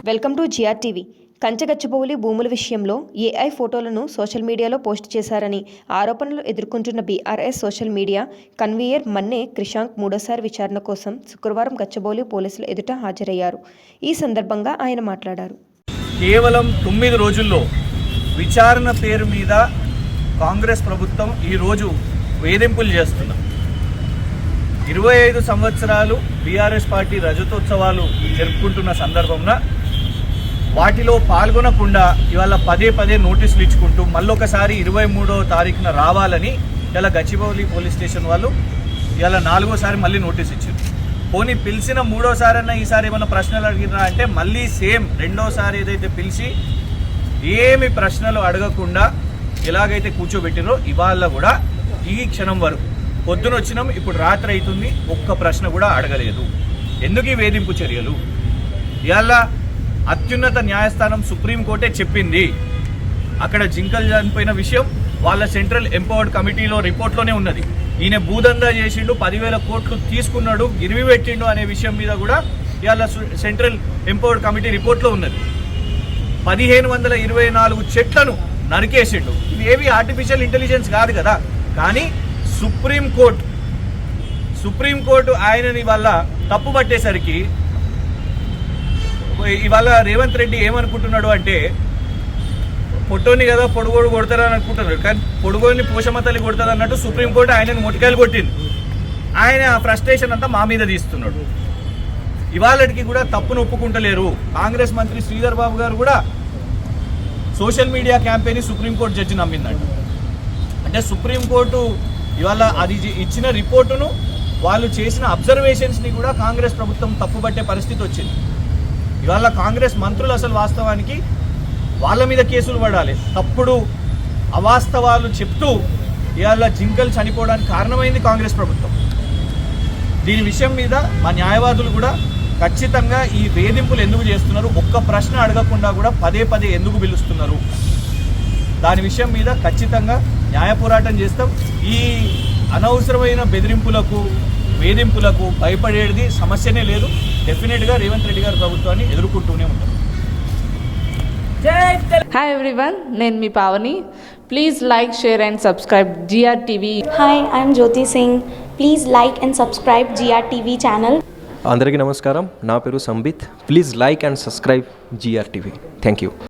Welcome to GR TV. Kancha Gachibowli భూముల విషయంలో AI ఫోటోలను సోషల్ మీడియాలో పోస్ట్ చేశారని ఆరోపణలు ఎదుర్కొంటున్న బీఆర్ఎస్ సోషల్ మీడియా కన్వీనర్ మన్నే క్రిషాంక్ మూడోసారి విచారణ కోసం శుక్రవారం గచ్చబౌలి పోలీసుల ఎదుట హాజరయ్యారు. ఈ సందర్భంగా ఆయన మాట్లాడారు. కేవలం 9 రోజుల్లో విచారణ పేరు మీద కాంగ్రెస్ ప్రభుత్వం ఈరోజు వేధింపులు చేస్తున్నారు. 25 సంవత్సరాలు బీఆర్ఎస్ పార్టీ రజతోత్సవాలు జరుపుకుంటున్న సందర్భంలో వాటిలో పాల్గొనకుండా ఇవాళ పదే నోటీసులు ఇచ్చుకుంటూ మళ్ళొకసారి 23వ తారీఖున రావాలని ఇలా గచ్చిబౌలి పోలీస్ స్టేషన్ వాళ్ళు ఇలా 4వసారి మళ్ళీ నోటీస్ ఇచ్చారు. పోనీ పిలిచిన 3వసారి అన్న ఈసారి ఏమైనా ప్రశ్నలు అడిగినా అంటే మళ్ళీ సేమ్ 2వసారి ఏదైతే పిలిచి ఏమి ప్రశ్నలు అడగకుండా ఎలాగైతే కూర్చోబెట్టినో ఇవాళ కూడా ఈ క్షణం వరకు పొద్దున వచ్చినాం, ఇప్పుడు రాత్రి అవుతుంది, ఒక్క ప్రశ్న కూడా అడగలేదు. ఎందుకు ఈ వేధింపు చర్యలు? ఇవాళ అత్యున్నత న్యాయస్థానం సుప్రీంకోర్టే చెప్పింది. అక్కడ జింకలు చనిపోయిన విషయం వాళ్ళ సెంట్రల్ ఎంపవర్డ్ కమిటీలో రిపోర్ట్లోనే ఉన్నది. ఈయన భూదందా చేసిండు, 10,000 కోట్లు తీసుకున్నాడు, గిరివి పెట్టిండు అనే విషయం మీద కూడా ఇవాళ సెంట్రల్ ఎంపవర్డ్ కమిటీ రిపోర్ట్లో ఉన్నది. 1524 చెట్లను నరికేసిండు. ఇవి ఏవి ఆర్టిఫిషియల్ ఇంటెలిజెన్స్ కాదు కదా. కానీ సుప్రీంకోర్టు ఆయనని ఇవాళ తప్పు పట్టేసరికి ఇవాళ రేవంత్ రెడ్డి ఏమనుకుంటున్నాడు అంటే పొట్టోని కదా పొడుగోడు కొడతారని అనుకుంటున్నాడు. కానీ పొడుగోని పోషమ్మ తల్లి కొడతారు అన్నట్టు సుప్రీంకోర్టు ఆయనని మొటికాయలు కొట్టింది. ఆయన ఫ్రస్ట్రేషన్ అంతా మా మీద తీస్తున్నాడు. ఇవాళకి కూడా తప్పును ఒప్పుకుంటలేరు. కాంగ్రెస్ మంత్రి శ్రీధర్ బాబు గారు కూడా social media campaign supreme court judge నమ్మిందంట. అంటే సుప్రీంకోర్టు ఇవాళ అది ఇచ్చిన రిపోర్టును వాళ్ళు చేసిన అబ్జర్వేషన్స్ని కూడా కాంగ్రెస్ ప్రభుత్వం తప్పుపట్టే పరిస్థితి వచ్చింది. ఇవాళ కాంగ్రెస్ మంత్రులు అసలు వాస్తవానికి వాళ్ళ మీద కేసులు పడాలి. తప్పుడు అవాస్తవాలు చెప్తూ ఇవాళ జింకలు చనిపోవడానికి కారణమైంది కాంగ్రెస్ ప్రభుత్వం. దీని విషయం మీద మా న్యాయవాదులు కూడా ఖచ్చితంగా ఈ వేధింపులు ఎందుకు చేస్తున్నారు, ఒక్క ప్రశ్న అడగకుండా కూడా పదే ఎందుకు పిలుస్తున్నారు, దాని విషయం మీద ఖచ్చితంగా న్యాయ పోరాటం చేస్తాం. ఈ అనవసరమైన బెదిరింపులకు వేధింపులకు భయపడేది సమస్యనే లేదు. డెఫినెట్గా రేవంత్ రెడ్డి గారి ప్రభుత్వాన్ని ఎదుర్కొంటూనే ఉంటాం. హాయ్ ఎవ్రీవన్, నేను మీ Pavani. Please like, share and subscribe GR TV. Hi, I'm Jyoti Singh. Please like and subscribe GR TV channel. అందరికీ నమస్కారం, నా పేరు Sambit. Please like and subscribe GR TV. Thank you.